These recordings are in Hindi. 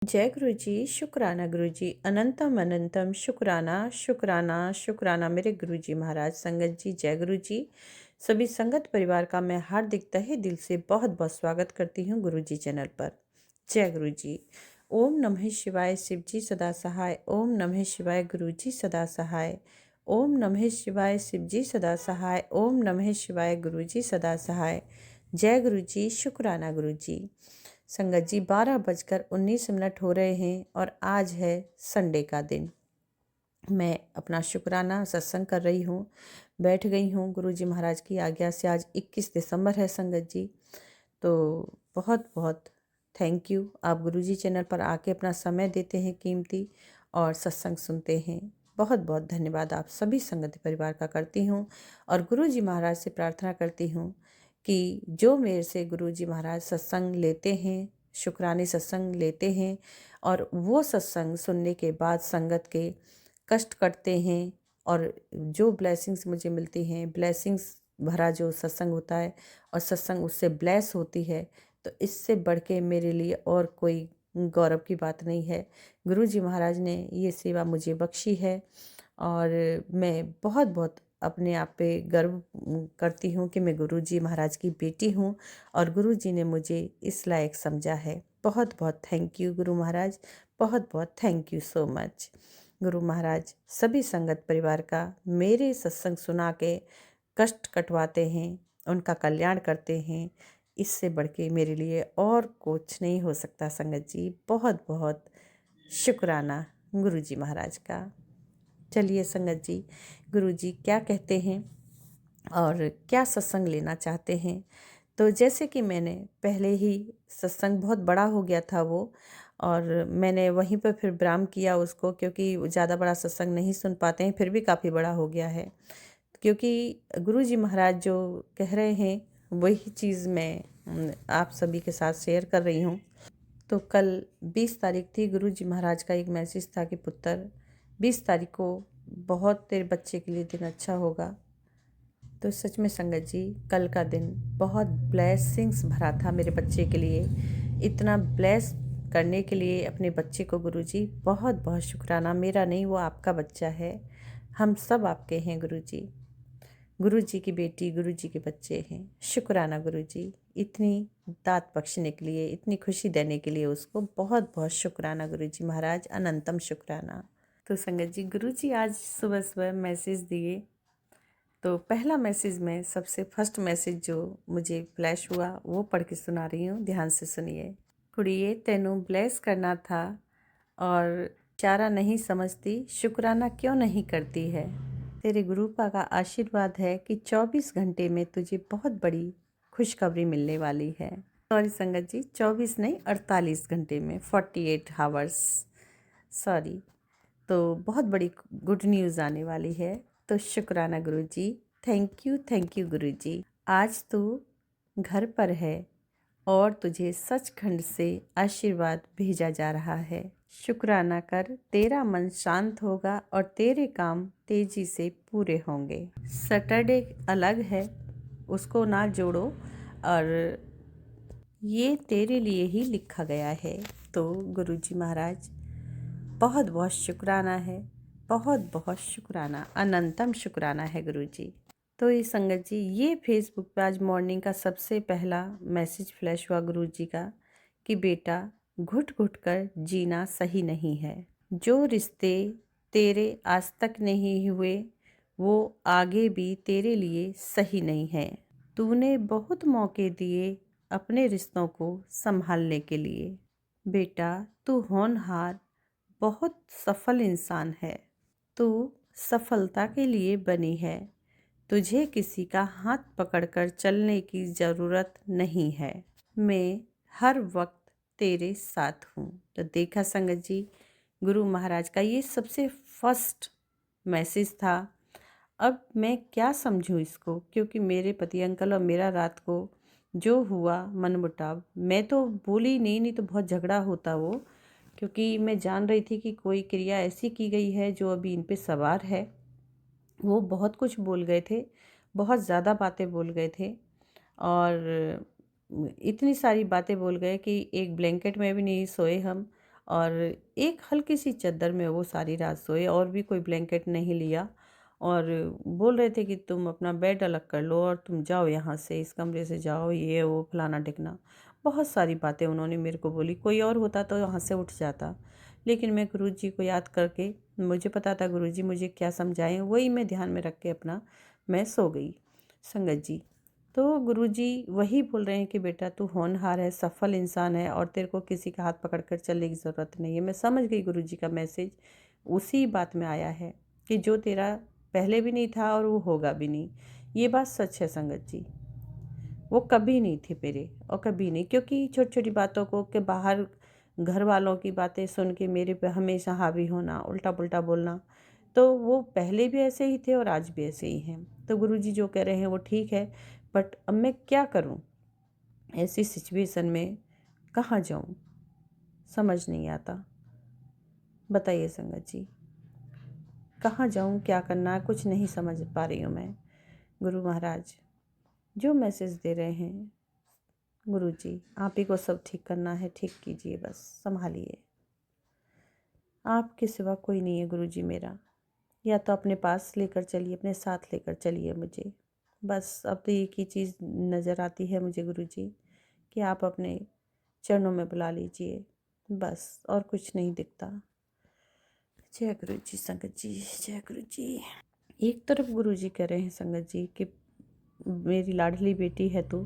जय गुरु जी। शुक्राना गुरु जी। अनंतम अनंतम शुक्राना शुक्राना शुक्राना मेरे गुरु जी महाराज। संगत जी जय गुरु जी। सभी संगत परिवार का मैं हार्दिक तहे दिल से बहुत बहुत स्वागत करती हूँ गुरु जी चैनल पर। जय गुरु जी। ओम नमः शिवाय। शिव जी सदा सहाय। ओम नमः शिवाय। गुरु जी सदा सहाय। ओम नमः शिवाय। शिव जी सदा सहाय। ओम नमः शिवाय। गुरु जी सदा सहाय। जय गुरु जी। शुक्राना गुरु जी। संगत जी 12:19 हो रहे हैं और आज है संडे का दिन। मैं अपना शुक्राना सत्संग कर रही हूँ, बैठ गई हूँ गुरु जी महाराज की आज्ञा से। आज 21 दिसंबर है संगत जी। तो बहुत बहुत थैंक यू, आप गुरु जी चैनल पर आके अपना समय देते हैं कीमती और सत्संग सुनते हैं। बहुत बहुत धन्यवाद आप सभी संगत परिवार का करती हूँ और गुरु जी महाराज से प्रार्थना करती हूँ कि जो मेरे से गुरु जी महाराज सत्संग लेते हैं, शुक्राने सत्संग लेते हैं और वो सत्संग सुनने के बाद संगत के कष्ट कटते हैं और जो ब्लेसिंग्स मुझे मिलती हैं, ब्लेसिंग्स भरा जो सत्संग होता है और सत्संग उससे ब्लेस होती है, तो इससे बढ़ के मेरे लिए और कोई गौरव की बात नहीं है। गुरु जी महाराज ने ये सेवा मुझे बख्शी है और मैं बहुत बहुत अपने आप पे गर्व करती हूँ कि मैं गुरु जी महाराज की बेटी हूँ और गुरु जी ने मुझे इस लायक समझा है। बहुत बहुत थैंक यू गुरु महाराज, बहुत बहुत thank you so much. Guru Maharaj सभी संगत परिवार का मेरे सत्संग सुना के कष्ट कटवाते हैं, उनका कल्याण करते हैं। इससे बढ़ के मेरे लिए और कुछ नहीं हो सकता संगत जी। बहुत बहुत शुक्राना गुरु जी महाराज का। चलिए संगत जी, गुरु जी क्या कहते हैं और क्या सत्संग लेना चाहते हैं। तो जैसे कि मैंने पहले ही सत्संग बहुत बड़ा हो गया था वो, और मैंने वहीं पर फिर विराम किया उसको, क्योंकि ज़्यादा बड़ा सत्संग नहीं सुन पाते हैं। फिर भी काफ़ी बड़ा हो गया है, क्योंकि गुरु जी महाराज जो कह रहे हैं वही चीज़ मैं आप सभी के साथ शेयर कर रही हूँ। तो कल 20 तारीख थी। गुरु जी महाराज का एक मैसेज था कि पुत्र 20 तारीख को बहुत तेरे बच्चे के लिए दिन अच्छा होगा। तो सच में संगत जी कल का दिन बहुत ब्लेसिंग्स भरा था मेरे बच्चे के लिए। इतना ब्लेस करने के लिए अपने बच्चे को गुरु जी बहुत बहुत शुक्राना। मेरा नहीं, वो आपका बच्चा है, हम सब आपके हैं गुरु जी। गुरु जी की बेटी, गुरु जी के बच्चे हैं। शुक्राना गुरु जी, इतनी दात बख्शने के लिए, इतनी खुशी देने के लिए उसको बहुत बहुत शुक्राना गुरु जी महाराज, अनंतम शुक्राना। तो संगत जी गुरु जी आज सुबह सुबह मैसेज दिए। तो पहला मैसेज में सबसे फर्स्ट मैसेज जो मुझे फ्लैश हुआ वो पढ़ के सुना रही हूँ, ध्यान से सुनिए। कुड़िए तेनू ब्लेस करना था और चारा नहीं समझती, शुक्राना क्यों नहीं करती है। तेरे गुरु का आशीर्वाद है कि 24 घंटे में तुझे बहुत बड़ी खुशखबरी मिलने वाली है। सॉरी संगत जी, 24 नहीं 48 घंटे में, 48 हावर्स, सॉरी। तो बहुत बड़ी गुड न्यूज़ आने वाली है। तो शुक्राना गुरु जी, थैंक यू गुरु जी। आज तू घर पर है और तुझे सचखंड से आशीर्वाद भेजा जा रहा है। शुक्राना कर, तेरा मन शांत होगा और तेरे काम तेजी से पूरे होंगे। सैटरडे अलग है, उसको ना जोड़ो, और ये तेरे लिए ही लिखा गया है। तो गुरु जी महाराज बहुत बहुत शुक्राना है, बहुत बहुत शुक्राना, अनंतम शुक्राना है गुरु जी। तो ये संगत जी, ये फेसबुक पे आज मॉर्निंग का सबसे पहला मैसेज फ्लैश हुआ गुरु जी का कि बेटा घुट घुट कर जीना सही नहीं है। जो रिश्ते तेरे आज तक नहीं हुए वो आगे भी तेरे लिए सही नहीं है। तूने बहुत मौके दिए अपने रिश्तों को संभालने के लिए। बेटा तू होनहार, बहुत सफल इंसान है। तू सफलता के लिए बनी है। तुझे किसी का हाथ पकड़कर चलने की ज़रूरत नहीं है। मैं हर वक्त तेरे साथ हूँ। तो देखा संगत जी, गुरु महाराज का ये सबसे फर्स्ट मैसेज था। अब मैं क्या समझूं इसको, क्योंकि मेरे पति अंकल और मेरा रात को जो हुआ मनमुटाव, मैं तो बोली नहीं तो बहुत झगड़ा होता वो, क्योंकि मैं जान रही थी कि कोई क्रिया ऐसी की गई है जो अभी इन पे सवार है। वो बहुत कुछ बोल गए थे, बहुत ज़्यादा बातें बोल गए थे और इतनी सारी बातें बोल गए कि एक ब्लैंकेट में भी नहीं सोए हम। और एक हल्की सी चादर में वो सारी रात सोए और भी कोई ब्लैंकेट नहीं लिया। और बोल रहे थे कि तुम अपना बेड अलग कर लो और तुम जाओ यहाँ से, इस कमरे से जाओ, ये वो फलाना ढिकना। बहुत सारी बातें उन्होंने मेरे को बोली। कोई और होता तो यहाँ से उठ जाता, लेकिन मैं गुरुजी को याद करके, मुझे पता था गुरुजी मुझे क्या समझाएं, वही मैं ध्यान में रख के अपना मैं सो गई संगत जी। तो गुरुजी वही बोल रहे हैं कि बेटा तू होनहार है, सफल इंसान है और तेरे को किसी का हाथ पकड़ कर चलने की ज़रूरत नहीं है। मैं समझ गई गुरुजी का मैसेज उसी बात में आया है कि जो तेरा पहले भी नहीं था और वो होगा भी नहीं। ये बात सच है संगत जी, वो कभी नहीं थी मेरे और कभी नहीं, क्योंकि छोटी छोटी बातों को के बाहर घर वालों की बातें सुन के मेरे पे हमेशा हावी होना, उल्टा पुल्टा बोलना, तो वो पहले भी ऐसे ही थे और आज भी ऐसे ही हैं। तो गुरुजी जो कह रहे हैं वो ठीक है, बट अब मैं क्या करूं ऐसी सिचुएशन में, कहाँ जाऊं, समझ नहीं आता। बताइए संगत जी, कहाँ जाऊं, क्या करना है, कुछ नहीं समझ पा रही हूँ मैं। गुरु महाराज जो मैसेज दे रहे हैं, गुरुजी आप ही को सब ठीक करना है, ठीक कीजिए, बस संभालिए। आपके सिवा कोई नहीं है गुरुजी मेरा। या तो अपने पास लेकर चलिए, अपने साथ लेकर चलिए मुझे। बस अब तो एक ही चीज़ नज़र आती है मुझे गुरुजी, कि आप अपने चरणों में बुला लीजिए, बस और कुछ नहीं दिखता। जय गुरुजी संगत जी, जय गुरुजी। एक तरफ गुरुजी कह रहे हैं संगत जी कि मेरी लाडली बेटी है तू,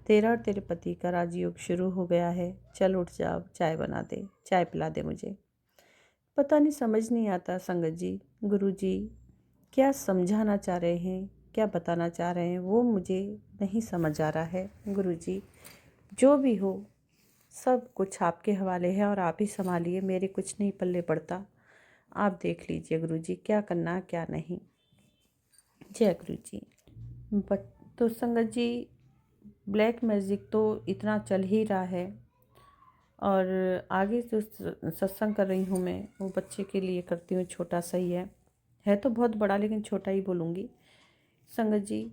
तेरा और तेरे पति का राजयोग शुरू हो गया है, चल उठ जा, चाय बना दे, चाय पिला दे मुझे। पता नहीं, समझ नहीं आता संगत जी, गुरुजी क्या समझाना चाह रहे हैं, क्या बताना चाह रहे हैं, वो मुझे नहीं समझ आ रहा है। गुरुजी जो भी हो सब कुछ आपके हवाले है और आप ही संभालिए, मेरे कुछ नहीं पल्ले पड़ता। आप देख लीजिए गुरुजी क्या करना क्या नहीं। जय गुरुजी। बट तो संगत जी ब्लैक मैजिक तो इतना चल ही रहा है, और आगे जो सत्संग कर रही हूँ मैं वो बच्चे के लिए करती हूँ, छोटा सा ही है तो बहुत बड़ा लेकिन छोटा ही बोलूँगी। संगत जी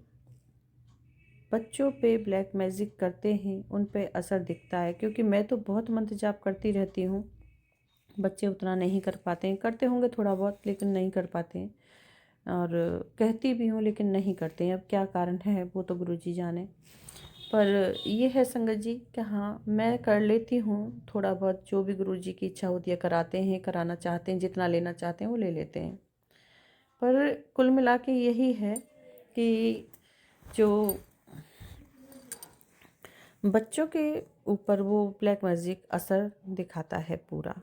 बच्चों पे ब्लैक मैजिक करते हैं, उन पे असर दिखता है, क्योंकि मैं तो बहुत मंत्र जाप करती रहती हूँ, बच्चे उतना नहीं कर पाते हैं, करते होंगे थोड़ा बहुत लेकिन नहीं कर पाते हैं, और कहती भी हूँ लेकिन नहीं करते हैं। अब क्या कारण है वो तो गुरुजी जाने, पर ये है संगत जी कि हाँ मैं कर लेती हूँ थोड़ा बहुत, जो भी गुरुजी की इच्छा होती है कराते हैं, कराना चाहते हैं, जितना लेना चाहते हैं वो ले लेते हैं। पर कुल मिला के यही है कि जो बच्चों के ऊपर वो ब्लैक मैजिक असर दिखाता है पूरा,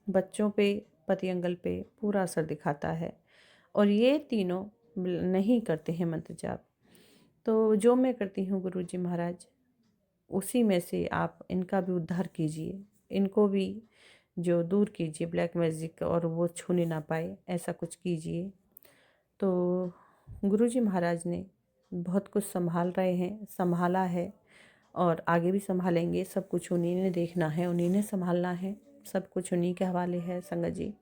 बच्चों पे, पति अंगल पे पूरा असर दिखाता है, और ये तीनों नहीं करते हैं मंत्र जाप। तो जो मैं करती हूँ गुरुजी महाराज उसी में से आप इनका भी उद्धार कीजिए, इनको भी जो दूर कीजिए ब्लैक मैजिक, और वो छूने ना पाए ऐसा कुछ कीजिए। तो गुरुजी महाराज ने बहुत कुछ संभाल रहे हैं, संभाला है और आगे भी संभालेंगे। सब कुछ उन्हीं ने देखना है, उन्हीं ने संभालना है, सब कुछ उन्हीं के हवाले है संगत जी।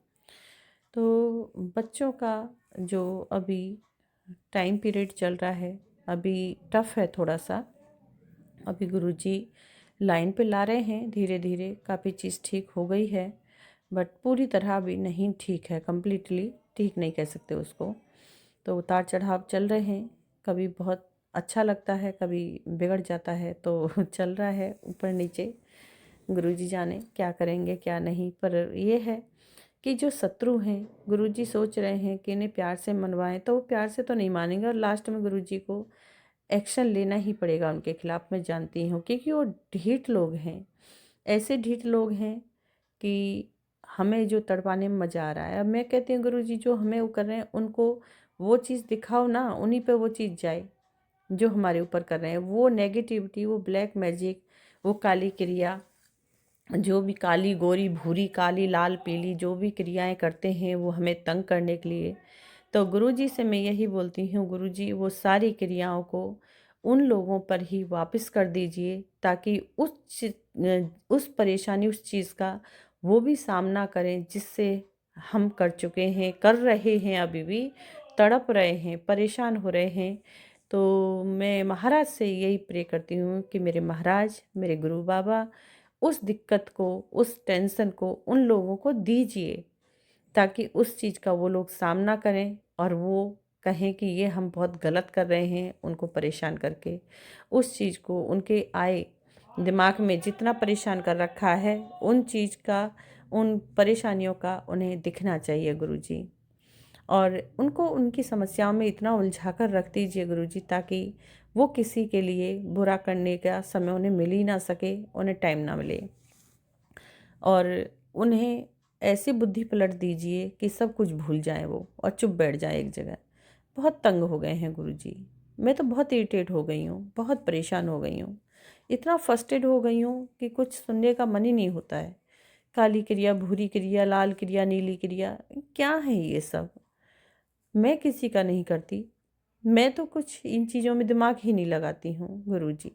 तो बच्चों का जो अभी टाइम पीरियड चल रहा है, अभी टफ है थोड़ा सा। अभी गुरुजी लाइन पे ला रहे हैं, धीरे धीरे काफ़ी चीज़ ठीक हो गई है, बट पूरी तरह अभी नहीं ठीक है, कम्प्लीटली ठीक नहीं कह सकते उसको। तो उतार चढ़ाव चल रहे हैं, कभी बहुत अच्छा लगता है, कभी बिगड़ जाता है, तो चल रहा है ऊपर नीचे। गुरुजी जाने क्या करेंगे क्या नहीं, पर ये है कि जो शत्रु हैं गुरुजी सोच रहे हैं कि इन्हें प्यार से मनवाएं, तो वो प्यार से तो नहीं मानेंगे और लास्ट में गुरुजी को एक्शन लेना ही पड़ेगा उनके खिलाफ, मैं जानती हूँ, क्योंकि वो ढीठ लोग हैं, ऐसे ढीठ लोग हैं कि हमें जो तड़पाने में मज़ा आ रहा है। अब मैं कहती हूँ गुरुजी जो हमें वो कर रहे हैं उनको वो चीज़ दिखाओ ना, उन्हीं पे वो चीज़ जाए जो हमारे ऊपर कर रहे हैं। वो नेगेटिविटी, वो ब्लैक मैजिक, वो काली क्रिया, जो भी काली गोरी भूरी काली लाल पीली जो भी क्रियाएं करते हैं वो हमें तंग करने के लिए, तो गुरुजी से मैं यही बोलती हूँ, गुरुजी वो सारी क्रियाओं को उन लोगों पर ही वापस कर दीजिए, ताकि उस परेशानी, उस चीज़ का वो भी सामना करें जिससे हम कर चुके हैं, कर रहे हैं, अभी भी तड़प रहे हैं, परेशान हो रहे हैं। तो मैं महाराज से यही प्रे करती हूँ कि मेरे महाराज, मेरे गुरु बाबा उस दिक्कत को, उस टेंशन को उन लोगों को दीजिए, ताकि उस चीज़ का वो लोग सामना करें और वो कहें कि ये हम बहुत गलत कर रहे हैं उनको परेशान करके। उस चीज़ को उनके आए दिमाग में जितना परेशान कर रखा है, उन चीज़ का, उन परेशानियों का उन्हें दिखना चाहिए गुरुजी। और उनको उनकी समस्याओं में इतना उलझा कर रख दीजिए गुरुजी, ताकि वो किसी के लिए बुरा करने का समय उन्हें मिल ही ना सके, उन्हें टाइम ना मिले। और उन्हें ऐसी बुद्धि पलट दीजिए कि सब कुछ भूल जाएं वो और चुप बैठ जाए एक जगह। बहुत तंग हो गए हैं गुरुजी। मैं तो बहुत इरिटेट हो गई हूँ, बहुत परेशान हो गई हूँ, इतना फ्रस्ट्रेट हो गई हूँ कि कुछ सुनने का मन ही नहीं होता है। काली क्रिया, भूरी क्रिया, लाल क्रिया, नीली क्रिया, क्या है ये सब? मैं किसी का नहीं करती। मैं तो कुछ इन चीज़ों में दिमाग ही नहीं लगाती हूँ गुरुजी।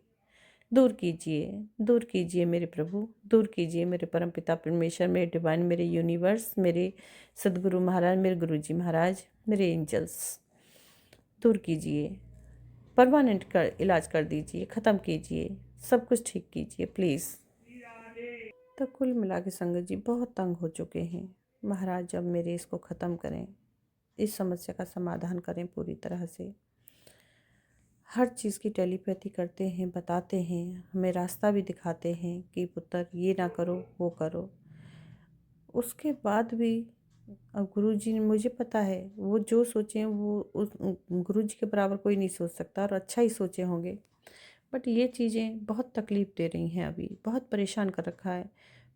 दूर कीजिए, दूर कीजिए मेरे प्रभु, दूर कीजिए मेरे परमपिता परमेश्वर, मेरे डिवाइन, मेरे यूनिवर्स, मेरे सदगुरु महाराज, मेरे गुरुजी महाराज, मेरे एंजल्स। दूर कीजिए, परमानेंट कर इलाज कर दीजिए, ख़त्म कीजिए, सब कुछ ठीक कीजिए प्लीज़। तो कुल मिला के संगत जी बहुत तंग हो चुके हैं। महाराज जब मेरे इसको ख़त्म करें, इस समस्या का समाधान करें पूरी तरह से। हर चीज़ की टेलीपैथी करते हैं, बताते हैं, हमें रास्ता भी दिखाते हैं कि पुत्र ये ना करो, वो करो। उसके बाद भी अब गुरुजी ने, मुझे पता है वो जो सोचें वो उस गुरुजी के बराबर कोई नहीं सोच सकता, और अच्छा ही सोचे होंगे। बट ये चीज़ें बहुत तकलीफ़ दे रही हैं, अभी बहुत परेशान कर रखा है।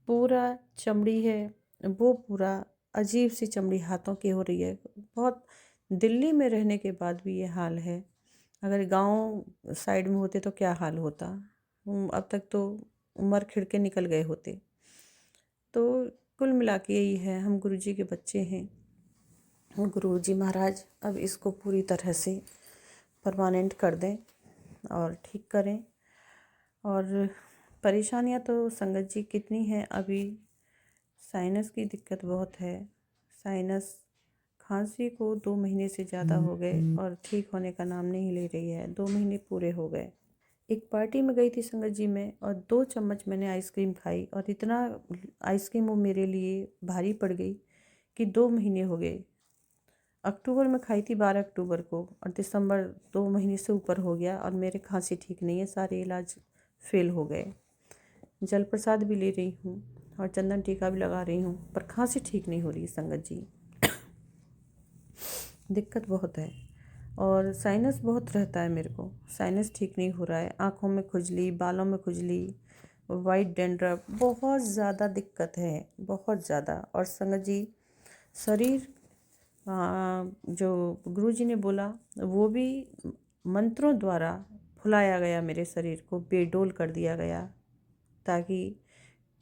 पूरा चमड़ी है वो पूरा अजीब सी चमड़ी हाथों की हो रही है। बहुत दिल्ली में रहने के बाद भी ये हाल है। अगर गांव साइड में होते तो क्या हाल होता। अब तक तो मर खिड़ के निकल गए होते। तो कुल मिला के यही है, हम गुरुजी के बच्चे हैं। गुरुजी महाराज अब इसको पूरी तरह से परमानेंट कर दें और ठीक करें। और परेशानियां तो संगत जी कितनी हैं अभी। साइनस की दिक्कत बहुत है। साइनस, खांसी को 2 महीने से ज़्यादा हो गए और ठीक होने का नाम नहीं ले रही है। 2 महीने पूरे हो गए। एक पार्टी में गई थी संगत जी में, और 2 चम्मच मैंने आइसक्रीम खाई, और इतना आइसक्रीम वो मेरे लिए भारी पड़ गई कि 2 महीने हो गए। अक्टूबर में खाई थी, 12 अक्टूबर को, और दिसंबर 2 महीने से ऊपर हो गया और मेरे खांसी ठीक नहीं है, सारे इलाज फेल हो गए। जल प्रसाद भी ले रही हूँ और चंदन टीका भी लगा रही हूँ, पर खांसी ठीक नहीं हो रही संगत जी। दिक्कत बहुत है। और साइनस बहुत रहता है मेरे को, साइनस ठीक नहीं हो रहा है। आँखों में खुजली, बालों में खुजली, वाइट डैंड्रफ, बहुत ज़्यादा दिक्कत है, बहुत ज़्यादा। और संगत जी शरीर, जो गुरुजी ने बोला वो भी मंत्रों द्वारा फुलाया गया, मेरे शरीर को बेडोल कर दिया गया, ताकि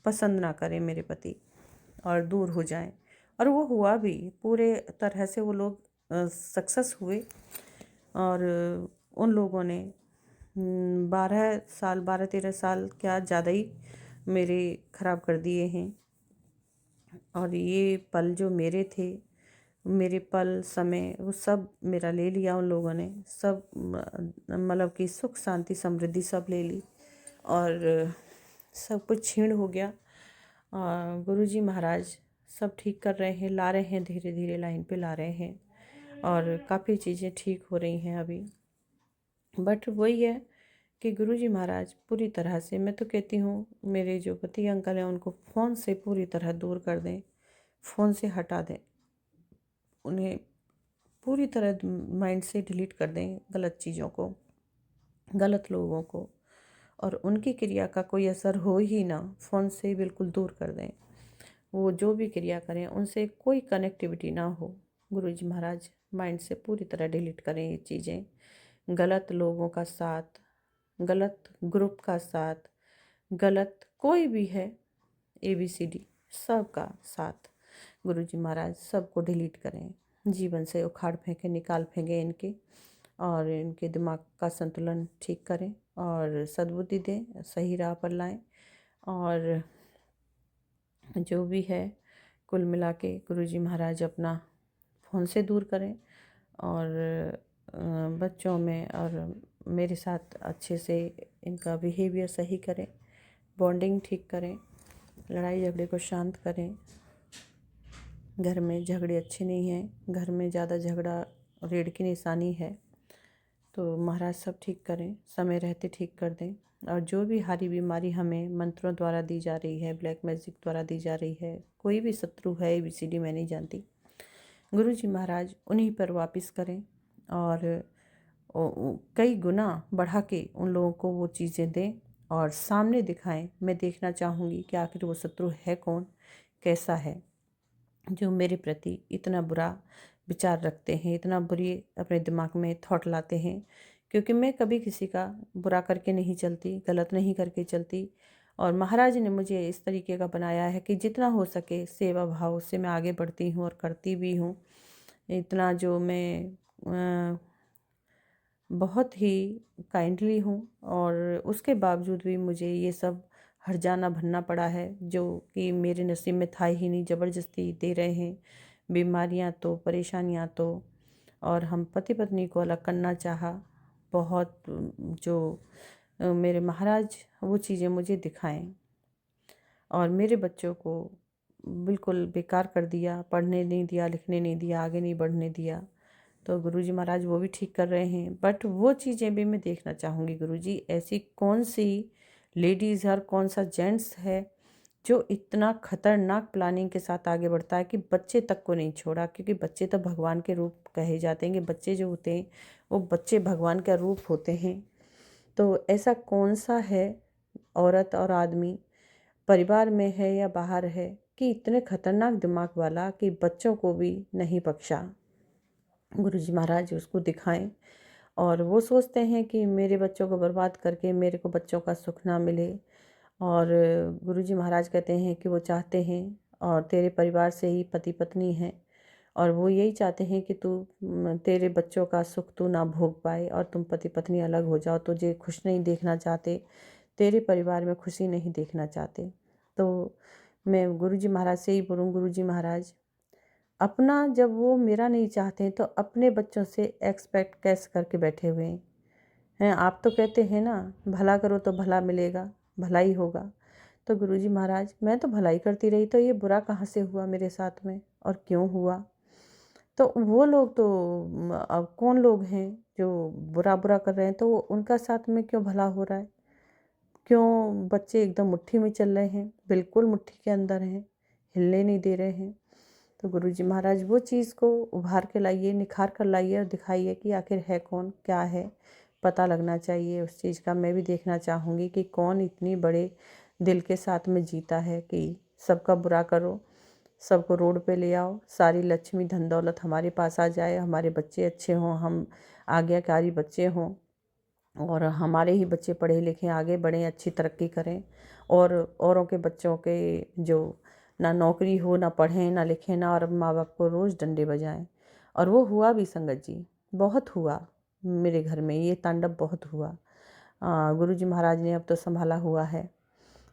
पसंद ना करें मेरे पति और दूर हो जाएं। और वो हुआ भी, पूरे तरह से वो लोग सक्सेस हुए। और उन लोगों ने 12 साल, 12-13 साल क्या ज़्यादा ही मेरे ख़राब कर दिए हैं। और ये पल जो मेरे थे, मेरे पल, समय, वो सब मेरा ले लिया उन लोगों ने। सब मतलब कि सुख शांति समृद्धि सब ले ली, और सब कुछ छीण हो गया। गुरुजी महाराज सब ठीक कर रहे हैं, ला रहे हैं, धीरे धीरे लाइन पे ला रहे हैं, और काफ़ी चीज़ें ठीक हो रही हैं अभी। बट वही है कि गुरुजी महाराज पूरी तरह से, मैं तो कहती हूँ मेरे जो पति अंकल हैं उनको फ़ोन से पूरी तरह दूर कर दें, फ़ोन से हटा दें, उन्हें पूरी तरह माइंड से डिलीट कर दें गलत चीज़ों को, गलत लोगों को, और उनकी क्रिया का कोई असर हो ही ना, फ़ोन से बिल्कुल दूर कर दें। वो जो भी क्रिया करें उनसे कोई कनेक्टिविटी ना हो। गुरुजी महाराज माइंड से पूरी तरह डिलीट करें ये चीज़ें। गलत लोगों का साथ, गलत ग्रुप का साथ, गलत कोई भी है, ABCD सब का साथ, गुरुजी महाराज सबको डिलीट करें, जीवन से उखाड़ फेंकें, निकाल फेंकें इनके, और इनके दिमाग का संतुलन ठीक करें और सद्बुद्धि दें, सही राह पर लाएं। और जो भी है कुल मिला के गुरुजी महाराज अपना फ़ोन से दूर करें, और बच्चों में और मेरे साथ अच्छे से इनका बिहेवियर सही करें। बॉन्डिंग ठीक करें, लड़ाई झगड़े को शांत करें। घर में झगड़े अच्छे नहीं हैं, घर में ज़्यादा झगड़ा रीढ़ की निशानी है। तो महाराज सब ठीक करें, समय रहते ठीक कर दें। और जो भी हारी बीमारी हमें मंत्रों द्वारा दी जा रही है, ब्लैक मैजिक द्वारा दी जा रही है, कोई भी शत्रु है ABCD मैं नहीं जानती, गुरु जी महाराज उन्हीं पर वापस करें और कई गुना बढ़ा के उन लोगों को वो चीज़ें दें और सामने दिखाएं। मैं देखना चाहूँगी कि आखिर वो शत्रु है कौन, कैसा है, जो मेरे प्रति इतना बुरा विचार रखते हैं, इतना बुरी अपने दिमाग में थॉट लाते हैं। क्योंकि मैं कभी किसी का बुरा करके नहीं चलती, गलत नहीं करके चलती। और महाराज ने मुझे इस तरीके का बनाया है कि जितना हो सके सेवा भाव से मैं आगे बढ़ती हूँ और करती भी हूँ। इतना जो मैं बहुत ही काइंडली हूँ और उसके बावजूद भी मुझे ये सब हर्जाना भरना पड़ा है, जो कि मेरे नसीब में था ही नहीं। ज़बरदस्ती दे रहे हैं, बीमारियाँ तो, परेशानियाँ तो। और हम पति पत्नी को अलग करना चाहा, बहुत जो मेरे महाराज वो चीज़ें मुझे दिखाएं। और मेरे बच्चों को बिल्कुल बेकार कर दिया, पढ़ने नहीं दिया, लिखने नहीं दिया, आगे नहीं बढ़ने दिया। तो गुरुजी महाराज वो भी ठीक कर रहे हैं, बट वो चीज़ें भी मैं देखना चाहूँगी गुरुजी, ऐसी कौन सी लेडीज़ और कौन सा जेंट्स है जो इतना खतरनाक प्लानिंग के साथ आगे बढ़ता है कि बच्चे तक को नहीं छोड़ा। क्योंकि बच्चे तो भगवान के रूप कहे जाते हैं, कि बच्चे जो होते हैं वो बच्चे भगवान का रूप होते हैं। तो ऐसा कौन सा है औरत और आदमी, परिवार में है या बाहर है, कि इतने खतरनाक दिमाग वाला कि बच्चों को भी नहीं बख्शा। गुरुजी महाराज उसको दिखाएं। और वो सोचते हैं कि मेरे बच्चों को बर्बाद करके मेरे को बच्चों का सुख ना मिले। और गुरुजी महाराज कहते हैं कि वो चाहते हैं, और तेरे परिवार से ही पति पत्नी हैं, और वो यही चाहते हैं कि तेरे बच्चों का सुख तू ना भोग पाए और तुम पति पत्नी अलग हो जाओ। तुझे खुश नहीं देखना चाहते, तेरे परिवार में खुशी नहीं देखना चाहते। तो मैं गुरुजी महाराज से ही बोलूँ, गुरुजी महाराज अपना जब वो मेरा नहीं चाहते हैं तो अपने बच्चों से एक्सपेक्ट कैसे करके बैठे हुए हैं। आप तो कहते हैं ना, भला करो तो भला मिलेगा, भला ही होगा। तो गुरुजी महाराज मैं तो भलाई करती रही, तो ये बुरा कहाँ से हुआ मेरे साथ में और क्यों हुआ? तो वो लोग तो अब कौन लोग हैं जो बुरा बुरा कर रहे हैं, तो उनका साथ में क्यों भला हो रहा है? क्यों बच्चे एकदम मुट्ठी में चल रहे हैं, बिल्कुल मुट्ठी के अंदर हैं, हिलने नहीं दे रहे हैं। तो गुरुजी महाराज वो चीज़ को उभार के लाइए, निखार कर लाइए और दिखाइए कि आखिर है कौन, क्या है, पता लगना चाहिए उस चीज़ का। मैं भी देखना चाहूँगी कि कौन इतनी बड़े दिल के साथ में जीता है कि सबका बुरा करो, सबको रोड पे ले आओ, सारी लक्ष्मी धन दौलत हमारे पास आ जाए, हमारे बच्चे अच्छे हों, हम आज्ञाकारी बच्चे हों, और हमारे ही बच्चे पढ़े लिखें, आगे बढ़ें, अच्छी तरक्की करें। और औरों के बच्चों के जो ना नौकरी हो, ना पढ़ें ना लिखें ना, और माँ बाप को रोज़ डंडे बजाएं। और वो हुआ भी संगत जी, बहुत हुआ मेरे घर में, ये तांडव बहुत हुआ। गुरुजी महाराज ने अब तो संभाला हुआ है,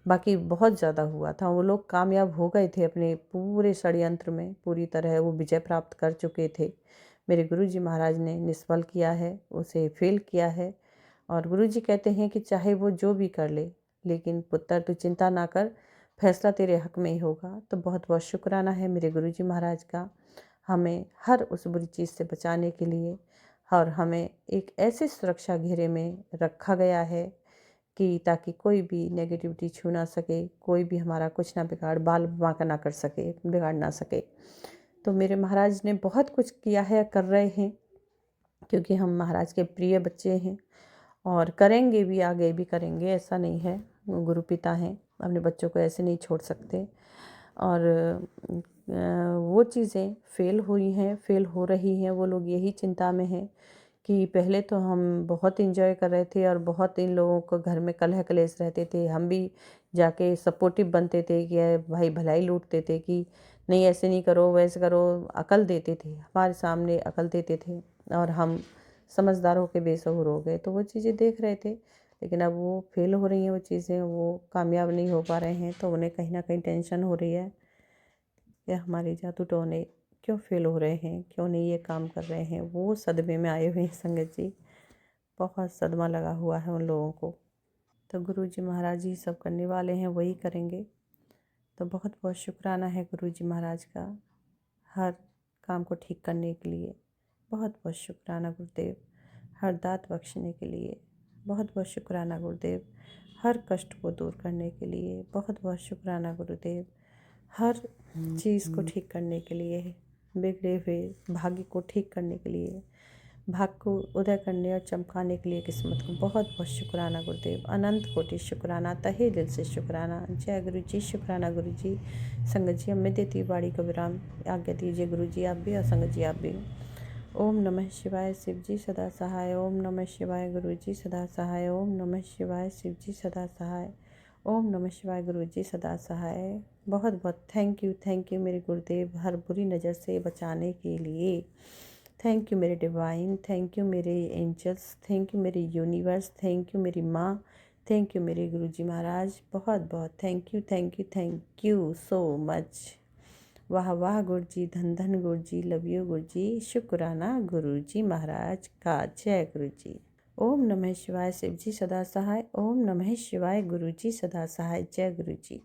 बाकी बहुत ज़्यादा हुआ था। वो लोग कामयाब हो गए थे अपने पूरे षड्यंत्र में, पूरी तरह वो विजय प्राप्त कर चुके थे। मेरे गुरुजी महाराज ने निष्फल किया है, उसे फेल किया है। और गुरुजी कहते हैं कि चाहे वो जो भी कर ले, लेकिन पुत्र तू चिंता ना कर, फैसला तेरे हक में ही होगा। तो बहुत बहुत शुक्राना है मेरे गुरुजी महाराज का, हमें हर उस बुरी चीज़ से बचाने के लिए। और हमें एक ऐसे सुरक्षा घेरे में रखा गया है कि ताकि कोई भी नेगेटिविटी छू ना सके, कोई भी हमारा कुछ ना बाल बांका ना कर सके, बिगाड़ ना सके। तो मेरे महाराज ने बहुत कुछ किया है, कर रहे हैं, क्योंकि हम महाराज के प्रिय बच्चे हैं और करेंगे भी, आगे भी करेंगे, ऐसा नहीं है। वो गुरु पिता हैं, अपने बच्चों को ऐसे नहीं छोड़ सकते। और वो चीज़ें फेल हुई हैं, फेल हो रही हैं। वो लोग यही चिंता में हैं कि पहले तो हम बहुत एंजॉय कर रहे थे और बहुत इन लोगों को घर में कलह कलेश रहते थे, हम भी जाके सपोर्टिव बनते थे कि भाई भलाई लूटते थे कि नहीं ऐसे नहीं करो, वैसे करो, अकल देते थे, हमारे सामने अकल देते थे, और हम समझदार होकर बेसहुर हो गए। तो वो चीज़ें देख रहे थे, लेकिन अब वो फेल हो रही हैं, वो चीज़ें, वो कामयाब नहीं हो पा रहे हैं। तो उन्हें कहीं ना कहीं टेंशन हो रही है कि हमारे जादू टोने क्यों फेल हो रहे हैं, क्यों नहीं ये काम कर रहे हैं। वो सदमे में आए हुए हैं संगत जी, बहुत सदमा लगा हुआ है उन लोगों को। तो गुरु जी महाराज ही सब करने वाले हैं, वही करेंगे। तो बहुत बहुत शुक्राना है गुरु जी महाराज का हर काम को ठीक करने के लिए। बहुत बहुत शुक्राना गुरुदेव हर दात बख्शने के लिए। बहुत बहुत शुक्राना गुरुदेव हर कष्ट को दूर करने के लिए। बहुत बहुत शुक्राना गुरुदेव हर चीज़ को ठीक करने के लिए, बिगड़े हुए भाग्य को ठीक करने के लिए, भाग्य को उदय करने और चमकाने के लिए किस्मत को। बहुत बहुत शुक्राना गुरुदेव, अनंत कोटि शुक्राना, तहे दिल से शुक्राना। जय गुरु जी, शुक्राना गुरु जी। संगत जी, मैं देती वाणी को विराम, आज्ञा दीजिए गुरु जी आप भी और संगत जी आप भी। ओम नमः शिवाय, शिव जी सदा सहाय। ओम नमः शिवाय, गुरु जी सदा सहाय। ओम नमः शिवाय, शिव जी सदा सहाय। ओम नमः शिवाय, गुरु जी सदा सहाय। बहुत बहुत थैंक यू मेरे गुरुदेव हर बुरी नज़र से बचाने के लिए। थैंक यू मेरे डिवाइन, थैंक यू मेरे एंजल्स, थैंक यू मेरे यूनिवर्स, थैंक यू मेरी माँ, थैंक यू मेरे गुरुजी महाराज। बहुत बहुत थैंक यू सो मच। वाह वाह गुरुजी, धन धन गुरुजी, लव यू गुरुजी। शुक्राना गुरुजी महाराज का। जय गुरुजी। ओम नमः शिवाय, शिव जी सदा सहाय। ओम नमः शिवाय, गुरुजी सदा सहाय। जय गुरुजी।